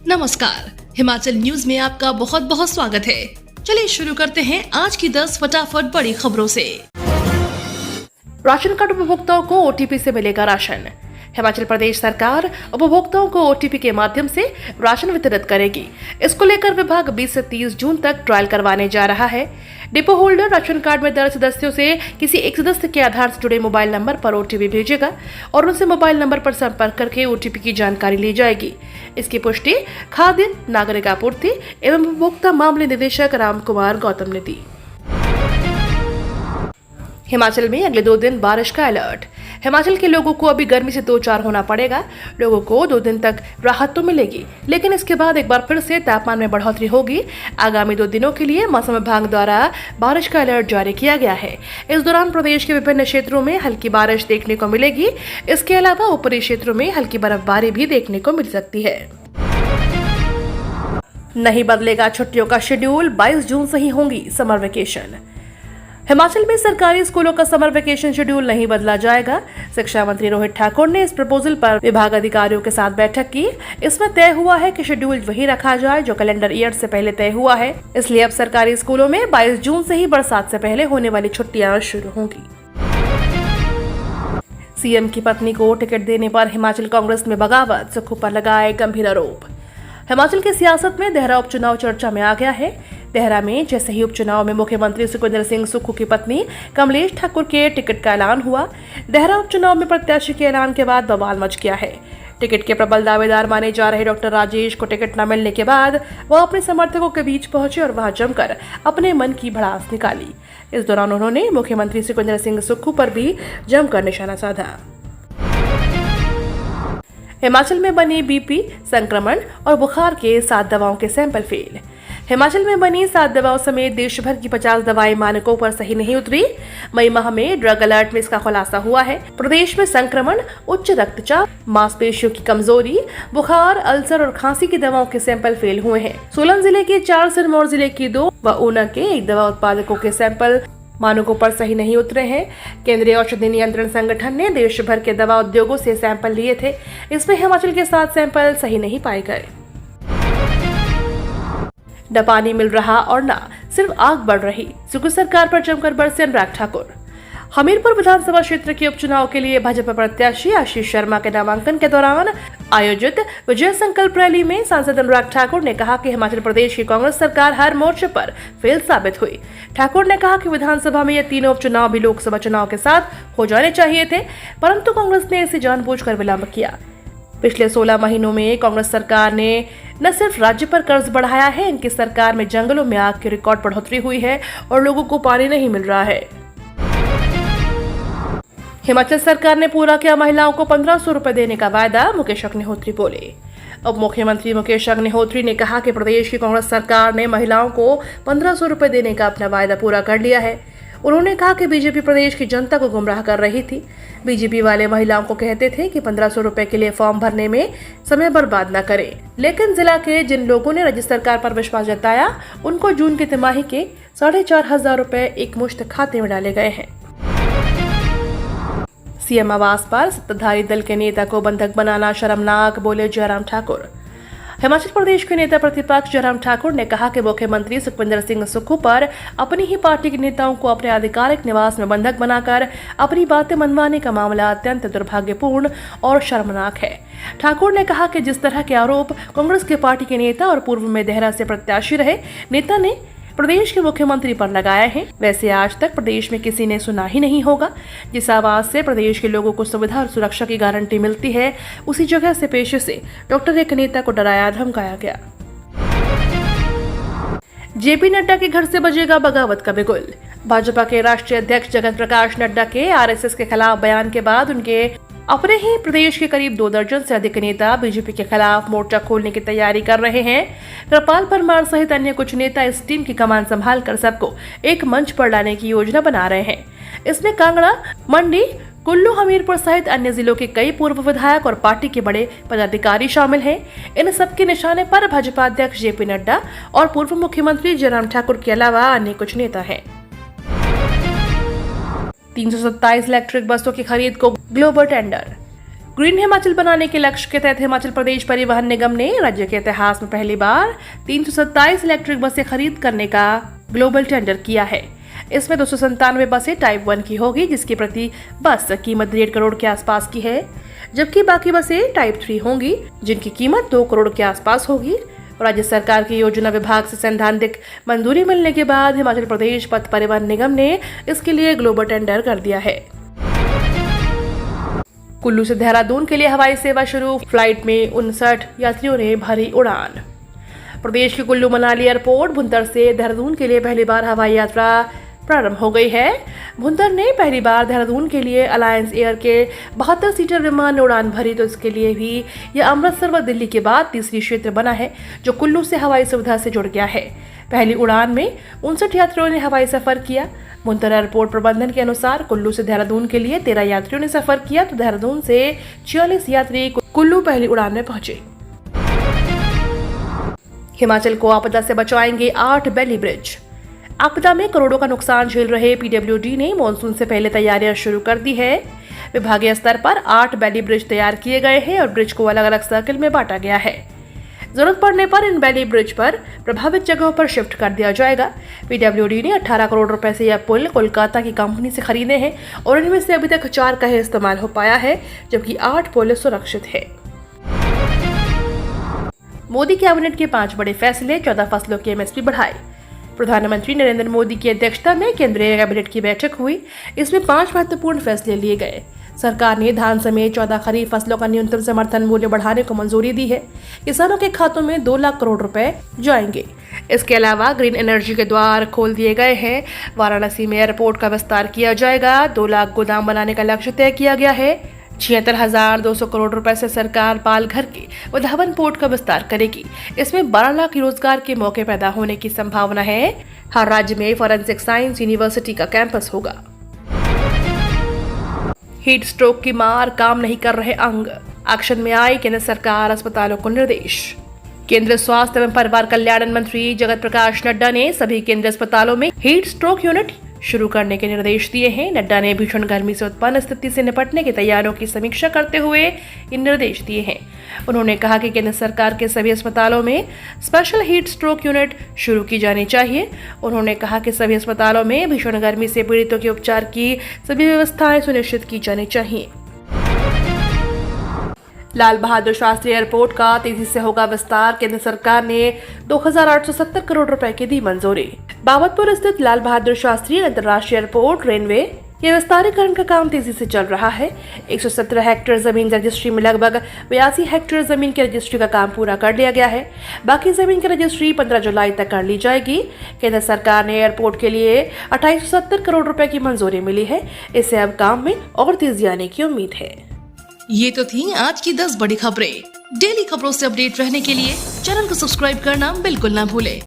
नमस्कार, हिमाचल न्यूज में आपका बहुत बहुत स्वागत है। चलिए शुरू करते हैं आज की 10 फटाफट बड़ी खबरों से। राशन कार्ड उपभोक्ताओं को ओटीपी से मिलेगा राशन। हिमाचल प्रदेश सरकार उपभोक्ताओं को ओटीपी के माध्यम से राशन वितरित करेगी। इसको लेकर विभाग 20 से 30 जून तक ट्रायल करवाने जा रहा है। डिपो होल्डर राशन कार्ड में दर्ज सदस्यों से किसी एक सदस्य के आधार से जुड़े मोबाइल नंबर पर ओटीपी भेजेगा और उनसे मोबाइल नंबर पर संपर्क करके ओटीपी की जानकारी ली जाएगी। इसकी पुष्टि खाद्य नागरिक आपूर्ति एवं उपभोक्ता मामले निदेशक रामकुमार गौतम ने दी। हिमाचल में अगले 2 दिन बारिश का अलर्ट। हिमाचल के लोगों को अभी गर्मी से 2-4 होना पड़ेगा। लोगों को 2 दिन तक राहत तो मिलेगी, लेकिन इसके बाद एक बार फिर से तापमान में बढ़ोतरी होगी। आगामी 2 दिनों के लिए मौसम विभाग द्वारा बारिश का अलर्ट जारी किया गया है। इस दौरान प्रदेश के विभिन्न क्षेत्रों में हल्की बारिश देखने को मिलेगी। इसके अलावा ऊपरी क्षेत्रों में हल्की बर्फबारी भी देखने को मिल सकती है। नहीं बदलेगा छुट्टियों का शेड्यूल, 22 जून से ही होंगी समर वेकेशन। हिमाचल में सरकारी स्कूलों का समर वेकेशन शेड्यूल नहीं बदला जाएगा। शिक्षा मंत्री रोहित ठाकुर ने इस प्रपोजल पर विभाग अधिकारियों के साथ बैठक की। इसमें तय हुआ है कि शेड्यूल वही रखा जाए जो कैलेंडर ईयर से पहले तय हुआ है। इसलिए अब सरकारी स्कूलों में 22 जून से ही बरसात से पहले होने वाली छुट्टियां शुरू होंगी। सीएम की पत्नी को टिकट देने पर हिमाचल कांग्रेस में बगावत, सुक्खू पर लगाए गंभीर आरोप। हिमाचल की सियासत में देहरा उपचुनाव चर्चा में आ गया है। देहरा में जैसे ही उपचुनाव में मुख्यमंत्री सुखविंदर सिंह सुक्खू की पत्नी कमलेश ठाकुर के टिकट का ऐलान हुआ। देहरा उपचुनाव में प्रत्याशी के ऐलान के बाद बवाल मच गया है। टिकट के प्रबल दावेदार माने जा रहे डॉक्टर राजेश को टिकट न मिलने के बाद वह अपने समर्थकों के बीच पहुंचे और वहां जमकर अपने मन की भड़ास निकाली। इस दौरान उन्होंने मुख्यमंत्री सुखविंदर सिंह सुक्खू पर भी जमकर निशाना साधा। हिमाचल में बनी बीपी, संक्रमण और बुखार के 7 दवाओं के सैंपल फेल। हिमाचल में बनी 7 दवाओं समेत देश भर की 50 दवाएं मानकों पर सही नहीं उतरी। मई माह में ड्रग अलर्ट में इसका खुलासा हुआ है। प्रदेश में संक्रमण, उच्च रक्तचाप, मांसपेशियों की कमजोरी, बुखार, अल्सर और खांसी की दवाओं के सैंपल फेल हुए हैं। सोलन जिले के 4, सिरमौर जिले की 2 व ऊना के 1 दवा उत्पादकों के सैंपल मानकों पर सही नहीं उतरे हैं। केंद्रीय औषधि नियंत्रण संगठन ने देश भर के दवा उद्योगों से सैंपल लिए थे। इसमें हिमाचल के 7 सैंपल सही नहीं पाए गए। न पानी मिल रहा और न सिर्फ आग बढ़ रही, सुक्खू सरकार पर जमकर बरसे अनुराग ठाकुर। हमीरपुर विधानसभा क्षेत्र के उपचुनाव के लिए भाजपा प्रत्याशी आशीष शर्मा के नामांकन के दौरान आयोजित विजय संकल्प रैली में सांसद अनुराग ठाकुर ने कहा कि हिमाचल प्रदेश की कांग्रेस सरकार हर मोर्चे पर फेल साबित हुई। ठाकुर ने कहा कि विधानसभा में ये तीनों उपचुनाव भी लोकसभा चुनाव के साथ हो जाने चाहिए थे, परंतु कांग्रेस ने इसे जानबूझकर विलंब किया। पिछले 16 महीनों में कांग्रेस सरकार ने न सिर्फ राज्य पर कर्ज बढ़ाया है, इनकी सरकार में जंगलों में आग की रिकॉर्ड बढ़ोतरी हुई है और लोगों को पानी नहीं मिल रहा है। हिमाचल सरकार ने पूरा किया महिलाओं को 1500 रुपए देने का वायदा, मुकेश अग्निहोत्री बोले। उप मुख्यमंत्री मुकेश अग्निहोत्री ने कहा कि प्रदेश की कांग्रेस सरकार ने महिलाओं को 1500 रुपए देने का अपना वायदा पूरा कर लिया है। उन्होंने कहा कि बीजेपी प्रदेश की जनता को गुमराह कर रही थी। बीजेपी वाले महिलाओं को कहते थे कि 1500 रुपए के लिए फॉर्म भरने में समय बर्बाद न करें, लेकिन जिला के जिन लोगों ने राज्य सरकार पर विश्वास जताया उनको जून की तिमाही के 4500 रुपए एक मुश्त खाते में डाले गए हैं। सीएम आवास पर सत्ताधारी दल के नेता को बंधक बनाना शर्मनाक, बोले जयराम ठाकुर। हिमाचल प्रदेश के नेता प्रतिपक्ष जयराम ठाकुर ने कहा कि मुख्यमंत्री सुखविंदर सिंह सुक्खू पर अपनी ही पार्टी के नेताओं को अपने आधिकारिक निवास में बंधक बनाकर अपनी बातें मनवाने का मामला अत्यंत दुर्भाग्यपूर्ण और शर्मनाक है। ठाकुर ने कहा कि जिस तरह के आरोप कांग्रेस के पार्टी के नेता और पूर्व में देहरा से प्रत्याशी रहे नेता ने प्रदेश के मुख्यमंत्री पर लगाए हैं, वैसे आज तक प्रदेश में किसी ने सुना ही नहीं होगा। जिस आवाज से प्रदेश के लोगों को सुविधा और सुरक्षा की गारंटी मिलती है, उसी जगह से पेशे से डॉक्टर एक नेता को डराया धमकाया गया। जेपी नड्डा के घर से बजेगा बगावत का बिगुल। भाजपा के राष्ट्रीय अध्यक्ष जगत प्रकाश नड्डा के आरएसएस के खिलाफ बयान के बाद उनके अपने ही प्रदेश के करीब 2 दर्जन से अधिक नेता बीजेपी के खिलाफ मोर्चा खोलने की तैयारी कर रहे हैं। कृपाल परमार सहित अन्य कुछ नेता इस टीम की कमान संभाल कर सबको एक मंच पर लाने की योजना बना रहे हैं। इसमें कांगड़ा, मंडी, कुल्लू, हमीरपुर सहित अन्य जिलों के कई पूर्व विधायक और पार्टी के बड़े पदाधिकारी शामिल हैं। इन सबके निशाने पर भाजपा अध्यक्ष जेपी नड्डा और पूर्व मुख्यमंत्री जयराम ठाकुर के अलावा अन्य कुछ नेता हैं। 327 इलेक्ट्रिक बसों की खरीद को ग्लोबल टेंडर। ग्रीन हिमाचल बनाने के लक्ष्य के तहत हिमाचल प्रदेश परिवहन निगम ने राज्य के इतिहास में पहली बार 327 इलेक्ट्रिक बसें खरीद करने का ग्लोबल टेंडर किया है। इसमें 297 बसें टाइप 1 की होगी, जिसकी प्रति बस कीमत 1.5 करोड़ के आसपास की है, जबकि बाकी बसें टाइप 3 होंगी, जिनकी कीमत 2 करोड़ के आसपास होगी। राज्य सरकार की योजना विभाग से सैद्धांतिक मंजूरी मिलने के बाद हिमाचल प्रदेश पथ परिवहन निगम ने इसके लिए ग्लोबल टेंडर कर दिया है। कुल्लू से देहरादून के लिए हवाई सेवा शुरू, फ्लाइट में 59 यात्रियों ने भरी उड़ान। प्रदेश के कुल्लू मनाली एयरपोर्ट भुंतर से देहरादून के लिए पहली बार हवाई यात्रा प्रारंभ हो गई है। भुंतर ने पहली बार देहरादून के लिए अलायंस एयर के 72 सीटर विमान ने उड़ान भरी, तो इसके लिए भी यह अमृतसर व दिल्ली के बाद तीसरी क्षेत्र बना है जो कुल्लू से हवाई सुविधा से जुड़ गया है। पहली उड़ान में 59 यात्रियों ने हवाई सफर किया। भुंतर एयरपोर्ट प्रबंधन के अनुसार कुल्लू से देहरादून के लिए 13 यात्रियों ने सफर किया, तो देहरादून से 46 यात्री कुल्लू पहली उड़ान में पहुंचे। हिमाचल को आपदा से बचाएंगे 8 बेली ब्रिज। आपदा में करोड़ों का नुकसान झेल रहे पीडब्ल्यूडी ने मानसून से पहले तैयारियां शुरू कर दी है। विभागीय स्तर पर 8 बेली ब्रिज तैयार किए गए हैं और ब्रिज को अलग अलग सर्किल में बांटा गया है। जरूरत पड़ने पर इन बेली ब्रिज पर प्रभावित जगहों पर शिफ्ट कर दिया जाएगा। पीडब्ल्यूडी ने 18 करोड़ रुपए से यह पुल कोलकाता की कंपनी से खरीदे हैं और इनमें से अभी तक 4 का ही इस्तेमाल हो पाया है, जबकि 8 पुल सुरक्षित है। मोदी कैबिनेट के 5 बड़े फैसले, 14 फसलों की एमएसपी बढ़ाई। प्रधानमंत्री नरेंद्र मोदी की अध्यक्षता में केंद्रीय कैबिनेट की बैठक हुई। इसमें 5 महत्वपूर्ण फैसले लिए गए। सरकार ने धान समेत 14 खरीफ फसलों का न्यूनतम समर्थन मूल्य बढ़ाने को मंजूरी दी है। किसानों के खातों में 2 लाख करोड़ रुपए जाएंगे। इसके अलावा ग्रीन एनर्जी के द्वार खोल दिए गए हैं। वाराणसी में एयरपोर्ट का विस्तार किया जाएगा। 2 लाख गोदाम बनाने का लक्ष्य तय किया गया है। 76,200 करोड़ रुपए से सरकार पालघर के उधावन पोर्ट का विस्तार करेगी। इसमें 12 लाख रोजगार के मौके पैदा होने की संभावना है। हर राज्य में फॉरेंसिक साइंस यूनिवर्सिटी का कैंपस होगा। हीट स्ट्रोक की मार, काम नहीं कर रहे अंग। एक्शन में आई केंद्र सरकार, अस्पतालों को निर्देश। केंद्रीय स्वास्थ्य एवं परिवार कल्याण मंत्री जगत प्रकाश नड्डा ने सभी केंद्रीय अस्पतालों में हीट स्ट्रोक यूनिट शुरू करने के निर्देश दिए हैं। नड्डा ने भीषण गर्मी से उत्पन्न स्थिति से निपटने की तैयारियों की समीक्षा करते हुए ये निर्देश दिए हैं। उन्होंने कहा कि केंद्र सरकार के सभी अस्पतालों में स्पेशल हीट स्ट्रोक यूनिट शुरू की जानी चाहिए। उन्होंने कहा कि सभी अस्पतालों में भीषण गर्मी से पीड़ितों के उपचार की सभी व्यवस्थाएं सुनिश्चित की जानी चाहिए। लाल बहादुर शास्त्री एयरपोर्ट का तेजी से होगा विस्तार। केंद्र सरकार ने 2,870 करोड़ रुपए की दी मंजूरी। बाबतपुर स्थित लाल बहादुर शास्त्री अंतर्राष्ट्रीय एयरपोर्ट रेनवे के विस्तारीकरण का काम तेजी से चल रहा है। 117 हेक्टेयर जमीन की रजिस्ट्री में लगभग 82 हेक्टेयर जमीन की रजिस्ट्री का काम पूरा कर लिया गया है। बाकी जमीन की रजिस्ट्री 15 जुलाई तक कर ली जाएगी। केंद्र सरकार ने एयरपोर्ट के लिए 2870 करोड़ रुपए की मंजूरी मिली है। इससे अब काम में और तेजी आने की उम्मीद है। ये तो थी आज की 10 बड़ी खबरें। डेली खबरों से अपडेट रहने के लिए चैनल को सब्सक्राइब करना बिल्कुल ना भूलें।